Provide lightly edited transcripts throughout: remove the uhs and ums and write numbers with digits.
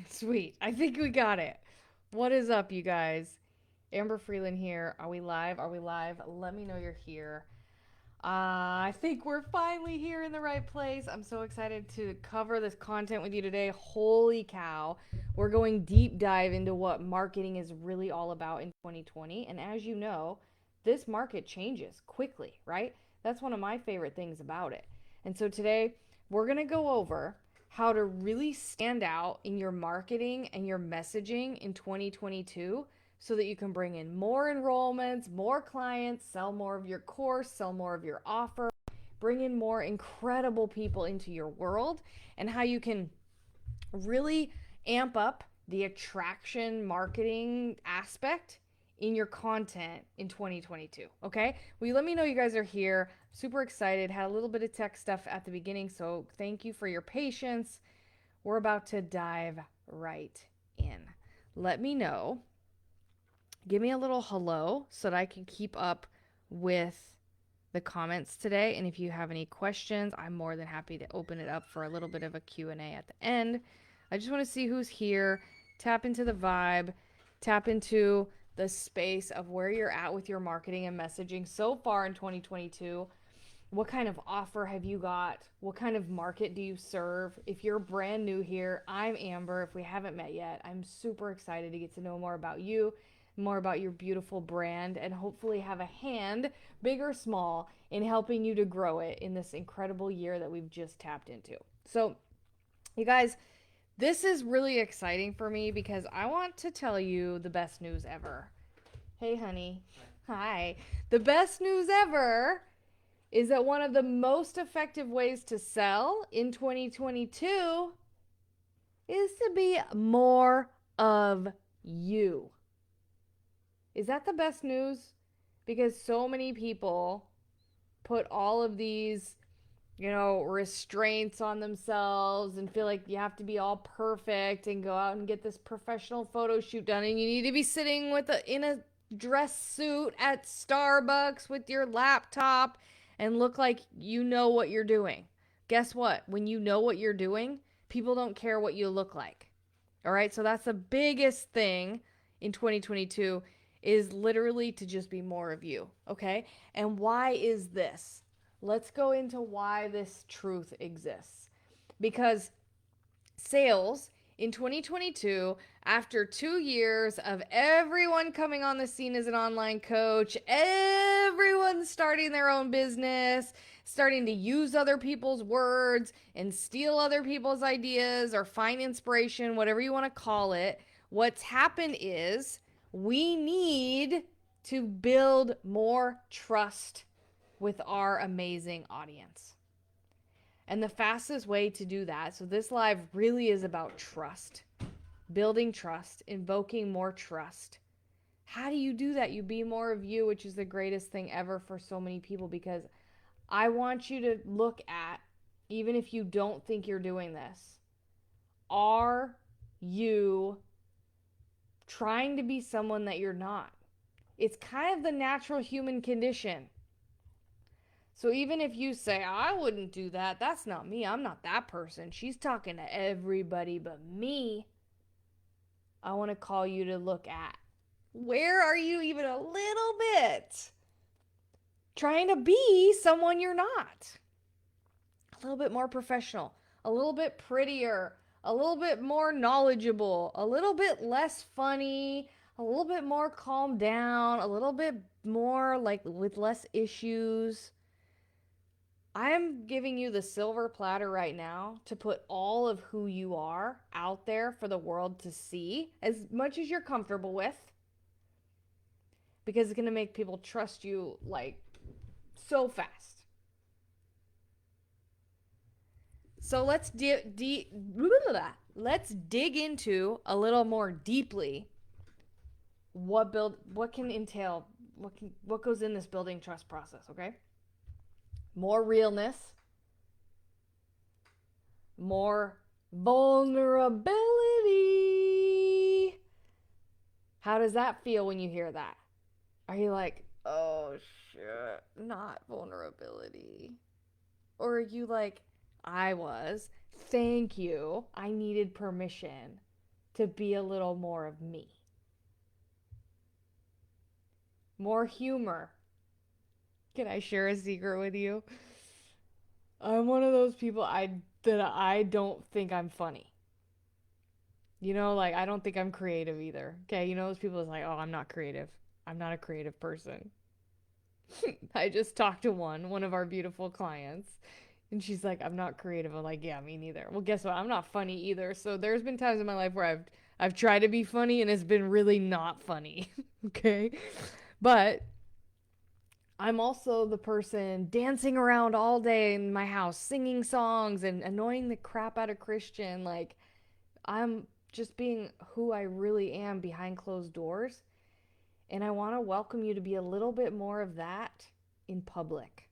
Sweet. I think we got it. What is up, you guys? Amber Freeland here. Are we live? Are we live? Let me know you're here. I think we're finally here in the right place. I'm so excited to cover this content with you today. Holy cow. We're going deep dive into what marketing is really all about in 2020. And as you know, this market changes quickly, right? That's one of my favorite things about it. And so today, we're going to go over how to really stand out in your marketing and your messaging in 2022 so that you can bring in more enrollments, more clients, sell more of your course, sell more of your offer, bring in more incredible people into your world, and how you can really amp up the attraction marketing aspect in your content in 2022. Okay, will you let me know you guys are here? Super excited. Had a little bit of tech stuff at the beginning, so thank you for your patience. We're about to dive right in. Let me know, give me a little hello so that I can keep up with the comments today. And if you have any questions, I'm more than happy to open it up for a little bit of a Q&A at the end. I just want to see who's here, tap into the vibe, tap into the space of where you're at with your marketing and messaging so far in 2022. What kind of offer have you got? What kind of market do you serve? If you're brand new here, I'm Amber. If we haven't met yet, I'm super excited to get to know more about you, more about your beautiful brand, and hopefully have a hand, big or small, in helping you to grow it in this incredible year that we've just tapped into. So, you guys, this is really exciting for me because I want to tell you the best news ever. Hey, honey. Hi. The best news ever is that one of the most effective ways to sell in 2022 is to be more of you. Is that the best news? Because so many people put all of these, restraints on themselves and feel like you have to be all perfect and go out and get this professional photo shoot done and you need to be sitting in a dress suit at Starbucks with your laptop and look like you know what you're doing. Guess what? When you know what you're doing, people don't care what you look like. All right? So that's the biggest thing in 2022 is literally to just be more of you, okay? And why is this? Let's go into why this truth exists. Because sales in 2022, after 2 years of everyone coming on the scene as an online coach, everyone starting their own business, starting to use other people's words and steal other people's ideas or find inspiration, whatever you want to call it, what's happened is we need to build more trust with our amazing audience. And the fastest way to do that, so this live really is about trust, building trust, invoking more trust. How do you do that? You be more of you, which is the greatest thing ever for so many people, because I want you to look at, even if you don't think you're doing this, are you trying to be someone that you're not? It's kind of the natural human condition. So even if you say, I wouldn't do that, that's not me, I'm not that person, she's talking to everybody but me, I want to call you to look at, where are you even a little bit trying to be someone you're not? A little bit more professional, a little bit prettier, a little bit more knowledgeable, a little bit less funny, a little bit more calmed down, a little bit more like with less issues. I'm giving you the silver platter right now to put all of who you are out there for the world to see as much as you're comfortable with, because it's going to make people trust you like so fast. So let's dig into a little more deeply what can entail what goes in this building trust process, okay? More realness, more vulnerability. How does that feel when you hear that? Are you like, oh shit, not vulnerability? Or are you like, I was, thank you, I needed permission. to be a little more of me. More humor. Can I share a secret with you? I'm one of those people that I don't think I'm funny. You know, like I don't think I'm creative either. Okay, you know those people that's like, "Oh, I'm not creative. I'm not a creative person." I just talked to one of our beautiful clients, and she's like, "I'm not creative." I'm like, "Yeah, me neither." Well, guess what? I'm not funny either. So there's been times in my life where I've tried to be funny and it's been really not funny. Okay? But I'm also the person dancing around all day in my house, singing songs and annoying the crap out of Christian. Like, I'm just being who I really am behind closed doors. And I want to welcome you to be a little bit more of that in public.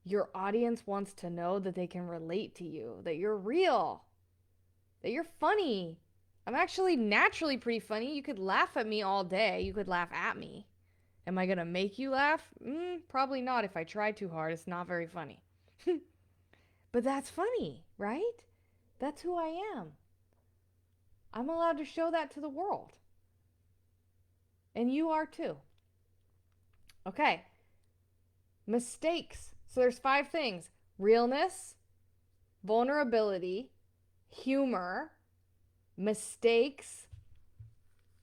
Your audience wants to know that they can relate to you, that you're real, that you're funny. I'm actually naturally pretty funny. You could laugh at me all day. You could laugh at me. Am I going to make you laugh? Probably not. If I try too hard, it's not very funny. But that's funny, right? That's who I am. I'm allowed to show that to the world. And you are too. Okay. Mistakes. So there's 5 things: realness, vulnerability, humor, mistakes.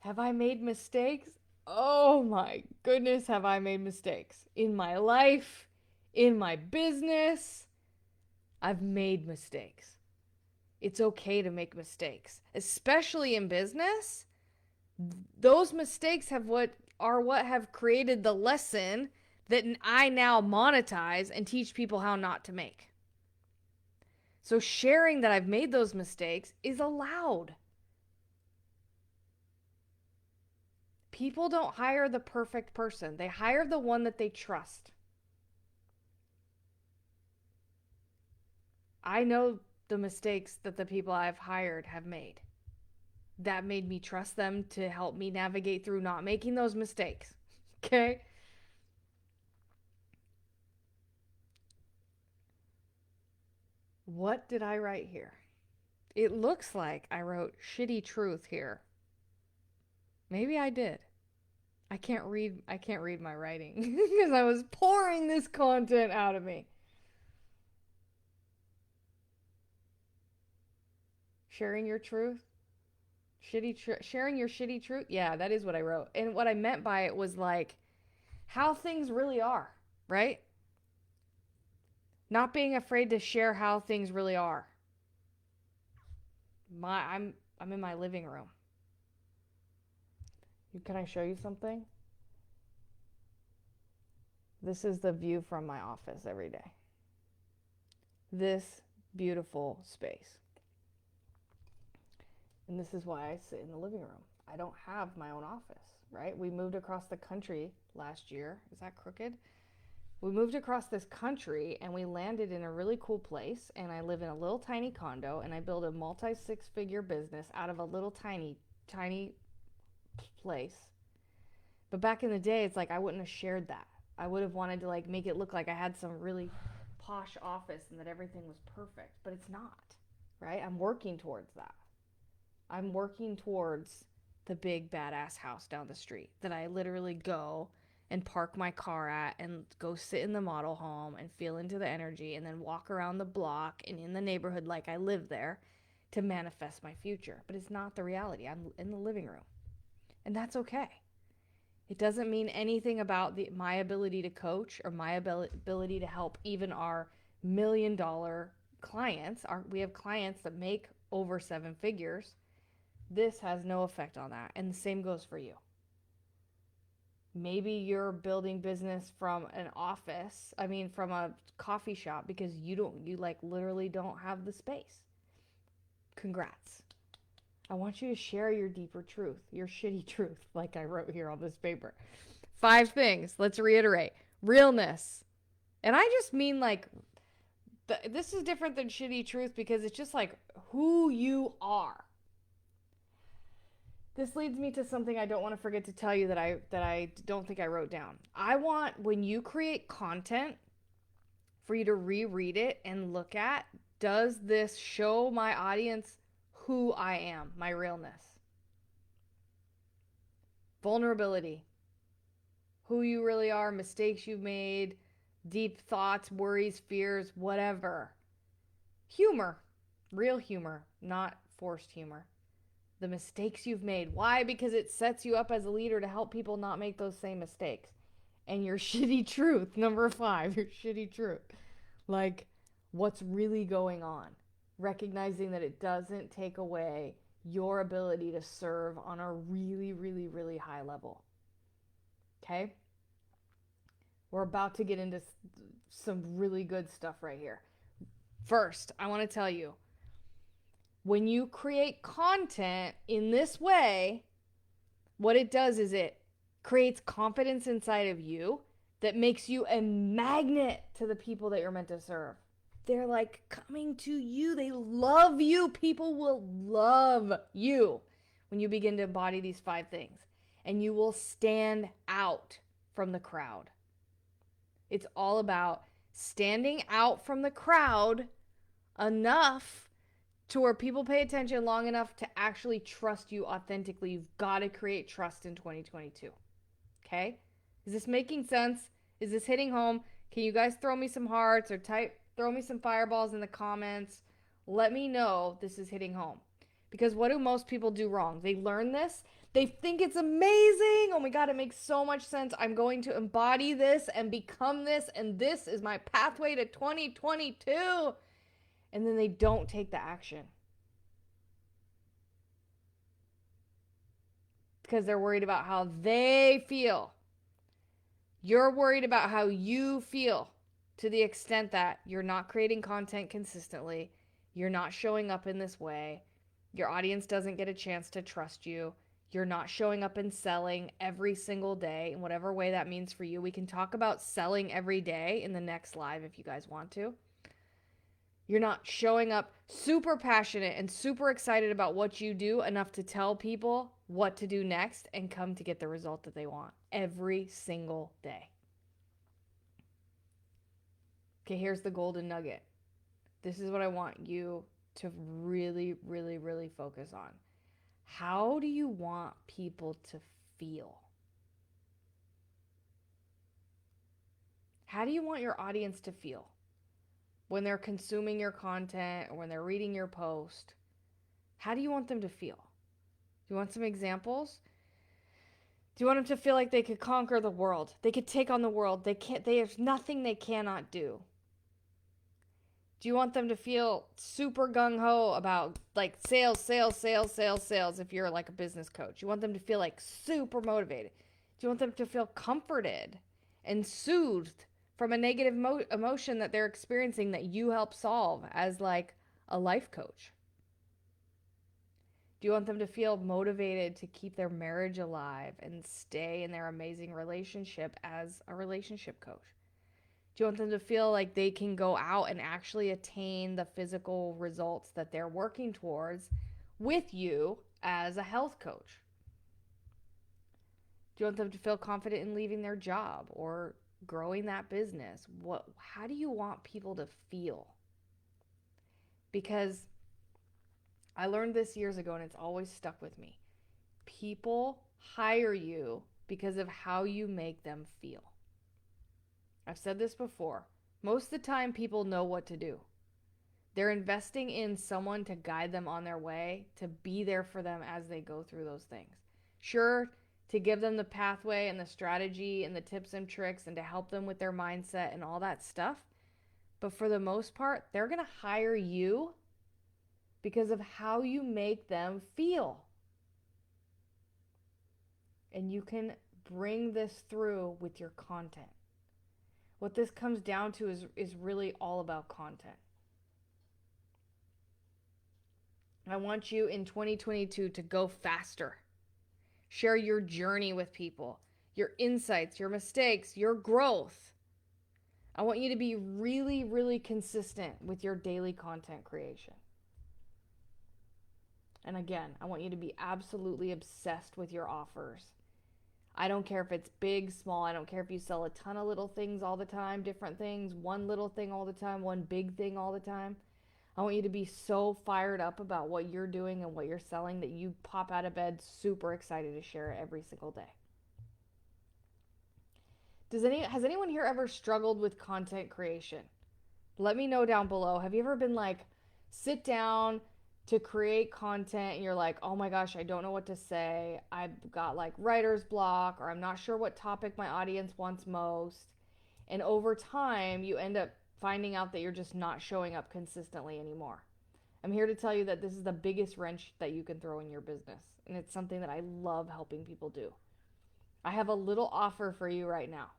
Have I made mistakes? Oh my goodness, have I made mistakes in my life, in my business? I've made mistakes. It's okay to make mistakes, especially in business. Those mistakes what have created the lesson that I now monetize and teach people how not to make. So sharing that I've made those mistakes is allowed. People don't hire the perfect person. They hire the one that they trust. I know the mistakes that the people I've hired have made. That made me trust them to help me navigate through not making those mistakes. Okay? What did I write here? It looks like I wrote shitty truth here. Maybe I did. I can't read my writing because I was pouring this content out of me. Sharing your truth? Sharing your shitty truth? Yeah, that is what I wrote. And what I meant by it was like how things really are, right? Not being afraid to share how things really are. I'm in my living room. Can I show you something? This is the view from my office every day. This beautiful space. And this is why I sit in the living room. I don't have my own office, right? We moved across the country last year. Is that crooked? We moved across this country and we landed in a really cool place. And I live in a little tiny condo and I build a multi 6-figure business out of a little tiny place. But back in the day, it's like I wouldn't have shared that. I would have wanted to like make it look like I had some really posh office and that everything was perfect, but it's not, right? I'm working towards that. I'm working towards the big badass house down the street that I literally go and park my car at and go sit in the model home and feel into the energy and then walk around the block and in the neighborhood like I live there to manifest my future. But it's not the reality. I'm in the living room. And that's okay. It doesn't mean anything about my ability to coach or my ability to help even our $1 million clients. We have clients that make over 7 figures. This has no effect on that. And the same goes for you. Maybe you're building business from an office, from a coffee shop because you like literally don't have the space. Congrats. I want you to share your deeper truth, your shitty truth, like I wrote here on this paper. 5 things. Let's reiterate. Realness. And I just mean like, this is different than shitty truth because it's just like who you are. This leads me to something I don't want to forget to tell you that I don't think I wrote down. I want, when you create content, for you to reread it and look at, does this show my audience who I am, my realness. Vulnerability, who you really are, mistakes you've made, deep thoughts, worries, fears, whatever. Humor, real humor, not forced humor. The mistakes you've made. Why? Because it sets you up as a leader to help people not make those same mistakes. And your shitty truth, number 5, your shitty truth. Like, what's really going on? Recognizing that it doesn't take away your ability to serve on a really, really, really high level. Okay? We're about to get into some really good stuff right here. First, I want to tell you, when you create content in this way, what it does is it creates confidence inside of you that makes you a magnet to the people that you're meant to serve. They're like coming to you. They love you. People will love you when you begin to embody these 5 things. And you will stand out from the crowd. It's all about standing out from the crowd enough to where people pay attention long enough to actually trust you authentically. You've got to create trust in 2022. Okay? Is this making sense? Is this hitting home? Can you guys throw me some hearts or throw me some fireballs in the comments? Let me know this is hitting home. Because what do most people do wrong? They learn this. They think it's amazing. Oh my God, it makes so much sense. I'm going to embody this and become this, and this is my pathway to 2022. And then they don't take the action. Because they're worried about how they feel. You're worried about how you feel to the extent that you're not creating content consistently. You're not showing up in this way. Your audience doesn't get a chance to trust you. You're not showing up and selling every single day in whatever way that means for you. We can talk about selling every day in the next live if you guys want to. You're not showing up super passionate and super excited about what you do enough to tell people what to do next and come to get the result that they want every single day. Okay, here's the golden nugget. This is what I want you to really, really, really focus on. How do you want people to feel? How do you want your audience to feel when they're consuming your content or when they're reading your post? How do you want them to feel? Do you want some examples? Do you want them to feel like they could conquer the world? They could take on the world. There's nothing they cannot do. Do you want them to feel super gung-ho about like sales if you're like a business coach? You want them to feel like super motivated. Do you want them to feel comforted and soothed from a negative emotion that they're experiencing that you help solve as like a life coach? Do you want them to feel motivated to keep their marriage alive and stay in their amazing relationship as a relationship coach? Do you want them to feel like they can go out and actually attain the physical results that they're working towards with you as a health coach? Do you want them to feel confident in leaving their job or growing that business? How do you want people to feel? Because I learned this years ago and it's always stuck with me. People hire you because of how you make them feel. I've said this before. Most of the time, people know what to do. They're investing in someone to guide them on their way, to be there for them as they go through those things. Sure, to give them the pathway and the strategy and the tips and tricks and to help them with their mindset and all that stuff. But for the most part, they're going to hire you because of how you make them feel. And you can bring this through with your content. What this comes down to is really all about content. I want you in 2022 to go faster. Share your journey with people, your insights, your mistakes, your growth. I want you to be really, really consistent with your daily content creation. And again, I want you to be absolutely obsessed with your offers. I don't care if it's big, small. I don't care if you sell a ton of little things all the time, different things, one little thing all the time, one big thing all the time. I want you to be so fired up about what you're doing and what you're selling that you pop out of bed super excited to share it every single day. Has anyone here ever struggled with content creation? Let me know down below. Have you ever been like, sit down to create content and you're like, oh my gosh, I don't know what to say. I've got like writer's block, or I'm not sure what topic my audience wants most. And over time, you end up finding out that you're just not showing up consistently anymore. I'm here to tell you that this is the biggest wrench that you can throw in your business. And it's something that I love helping people do. I have a little offer for you right now.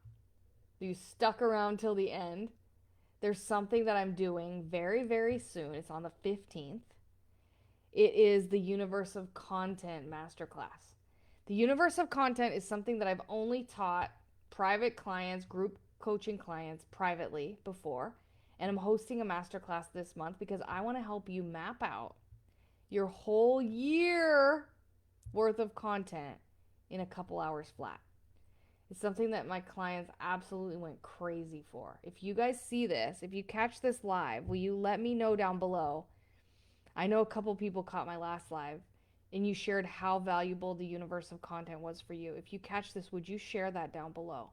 You stuck around till the end. There's something that I'm doing very, very soon. It's on the 15th. It is the Universe of Content Masterclass. The Universe of Content is something that I've only taught private clients, group coaching clients privately before. And I'm hosting a masterclass this month because I want to help you map out your whole year worth of content in a couple hours flat. It's something that my clients absolutely went crazy for. If you guys see this, if you catch this live, will you let me know down below? I know a couple people caught my last live and you shared how valuable the Universe of Content was for you. If you catch this, would you share that down below?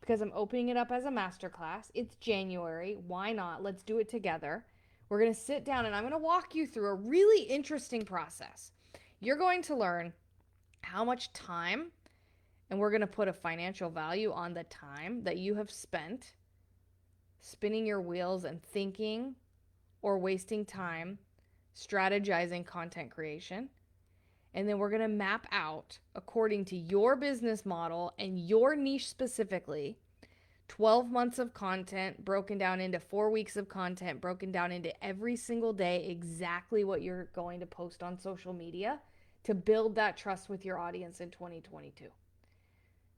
Because I'm opening it up as a masterclass. It's January. Why not? Let's do it together. We're going to sit down and I'm going to walk you through a really interesting process. You're going to learn how much time, and we're going to put a financial value on the time that you have spent spinning your wheels and thinking or wasting time strategizing content creation. And then we're going to map out, according to your business model and your niche specifically, 12 months of content broken down into 4 weeks of content broken down into every single day, exactly what you're going to post on social media to build that trust with your audience in 2022.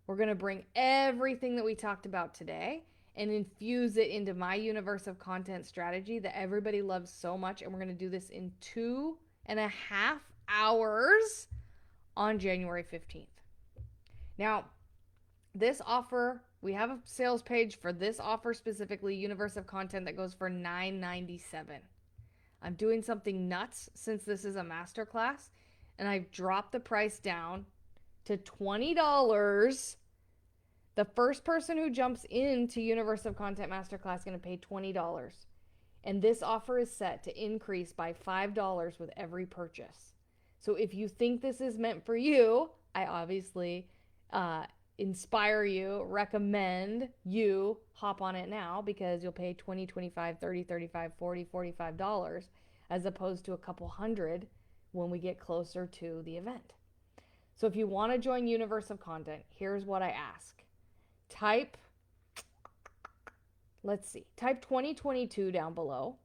We're going to bring everything that we talked about today and infuse it into my Universe of Content strategy that everybody loves so much. And we're going to do this in 2.5 hours on January 15th. Now, this offer, we have a sales page for this offer specifically, Universe of Content, that goes for $9.97. I'm doing something nuts since this is a masterclass, and I've dropped the price down to $20. The first person who jumps into Universe of Content Masterclass is going to pay $20. And this offer is set to increase by $5 with every purchase. So if you think this is meant for you, I obviously inspire you, recommend you hop on it now, because you'll pay $20, $25, $30, $35, $40, $45 as opposed to a couple hundred when we get closer to the event. So if you want to join Universe of Content, here's what I ask. Type 2022 down below,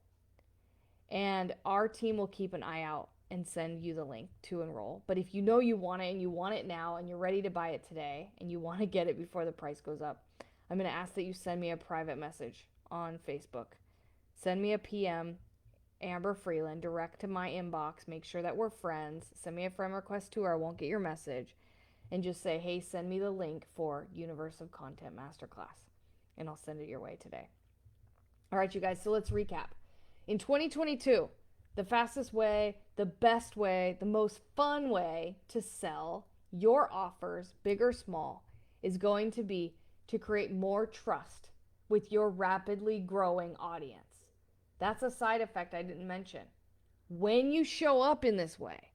and our team will keep an eye out and send you the link to enroll. But if you know you want it and you want it now and you're ready to buy it today and you want to get it before the price goes up, I'm going to ask that you send me a private message on Facebook. Send me a PM, Amber Freeland, direct to my inbox. Make sure that we're friends. Send me a friend request too, or I won't get your message. And just say, hey, send me the link for Universe of Content Masterclass. And I'll send it your way today. All right, you guys, so let's recap. In 2022, the fastest way, the best way, the most fun way to sell your offers, big or small, is going to be to create more trust with your rapidly growing audience. That's a side effect I didn't mention. When you show up in this way,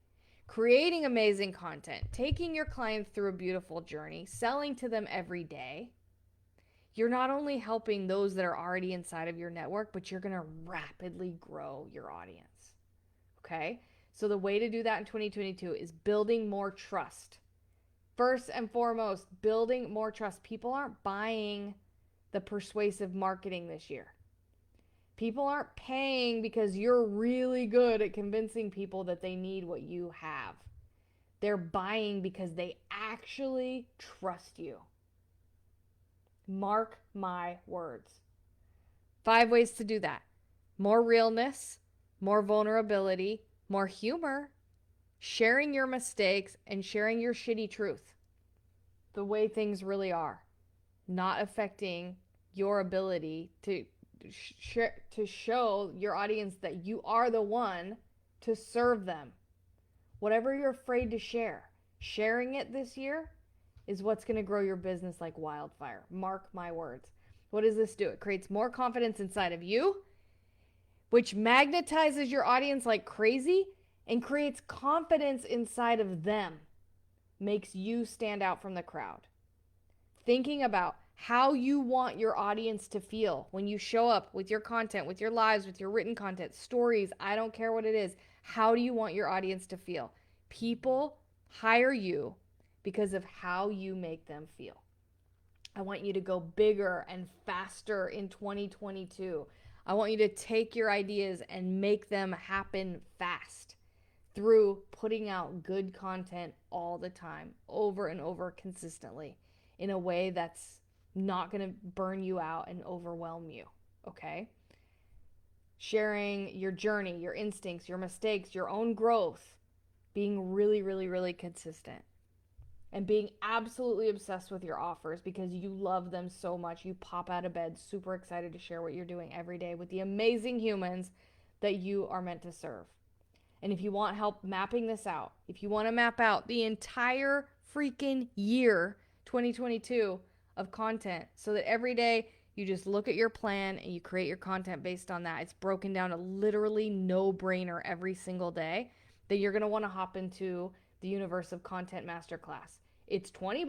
creating amazing content, taking your clients through a beautiful journey, selling to them every day, you're not only helping those that are already inside of your network, but you're going to rapidly grow your audience. Okay? So the way to do that in 2022 is building more trust. First and foremost, building more trust. People aren't buying the persuasive marketing this year. People aren't paying because you're really good at convincing people that they need what you have. They're buying because they actually trust you. Mark my words. 5 ways to do that. More realness, more vulnerability, more humor, sharing your mistakes, and sharing your shitty truth. The way things really are. Not affecting your ability to to show your audience that you are the one to serve them. Whatever you're afraid to share, sharing it this year is what's going to grow your business like wildfire. Mark my words. What does this do? It creates more confidence inside of you, which magnetizes your audience like crazy and creates confidence inside of them, makes you stand out from the crowd. Thinking about how you want your audience to feel when you show up with your content, with your lives, with your written content, stories, I don't care what it is. How do you want your audience to feel? People hire you because of how you make them feel. I want you to go bigger and faster in 2022. I want you to take your ideas and make them happen fast through putting out good content all the time, over and over consistently, in a way that's not going to burn you out and overwhelm you, okay? Sharing your journey, your instincts, your mistakes, your own growth, being really, really, really consistent, and being absolutely obsessed with your offers because you love them so much. You pop out of bed super excited to share what you're doing every day with the amazing humans that you are meant to serve. And if you want help mapping this out, if you want to map out the entire freaking year 2022 of content so that every day you just look at your plan and you create your content based on that, it's broken down to literally no-brainer every single day, that you're going to want to hop into the Universe of Content Masterclass. It's $20.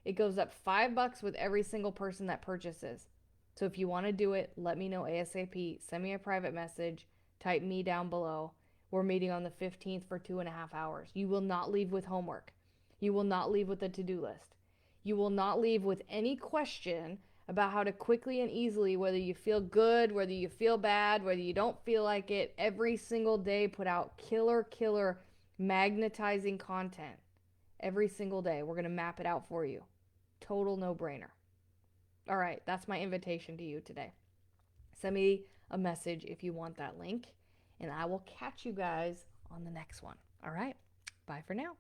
It goes up $5 with every single person that purchases. So if you want to do it, let me know ASAP. Send me a private message. Type me down below. We're meeting on the 15th for 2.5 hours. You will not leave with homework. You will not leave with a to-do list. You will not leave with any question about how to quickly and easily, whether you feel good, whether you feel bad, whether you don't feel like it, every single day put out killer magnetizing content. Every single day. We're going to map it out for you. Total no-brainer. All right, that's my invitation to you today. Send me a message if you want that link, and I will catch you guys on the next one. All right, bye for now.